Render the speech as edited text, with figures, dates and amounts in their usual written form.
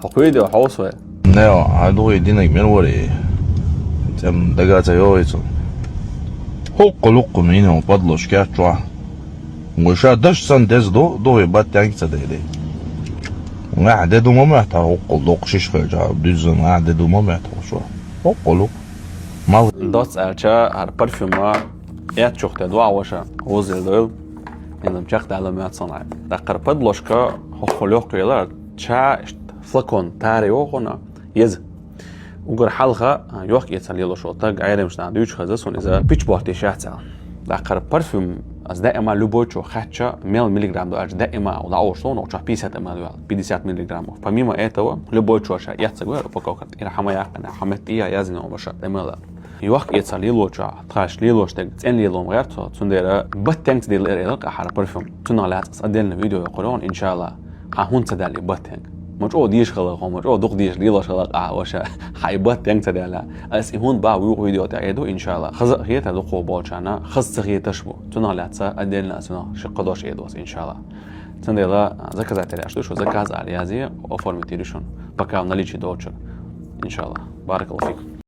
回的好水，没有，还都会定那面我的，那个在有一种，好قلق منه وبضلش كاتوا وش دش سندز دو يبات تانك تدري وقاعد دو ما محتاج قلق شيش خرجا düzün قاعد دو ما محتاج شو هو قلق ما dots elçe her parfüma et çok da dua vaşa ozel yani bıçak da alamayat sana. Da karpad loşka hoxolok kıyılar ça flakon tari oğuna yez. وقر حلقة يوق يتسلي له شو طق عيرة مش نعدي يوش خزاس إذا بيتش بوحدي شاعتها لقر برفيوم از دائما لبوتشو خاتشا 100 ملغ دو أج دائما أو دعوش صون أو 50 ملغ 50 ملغ فميما إيتوا لبوتشو شا يتسقوا بكوكت إلى حما يقنا حمت إياه يازن أو بشر دملا يوق يتسلي له شا تخاش لي له شتك تن لي له غيرتو تندير بتنك ديل إيرق أحر برفيوم تنالات أدلنا فيديو يقولون إن شاء الله هون تدالي بتنك مش ديش خلق مش دوق ديش ليلا خلق وشا حيبات تنك تدالا اس هون با ويو فيديو تعيدو ان شاء الله خز هي تدقو بولشانا خز هي تشبو تنالاتسا ادلنا اسنا شقدوش يدوس ان شاء الله تندلا زكازات الاشتو شو زكاز عليازي او فورمتيريشن بكاو ناليتشي دوتشر ان شاء الله بارك الله فيكم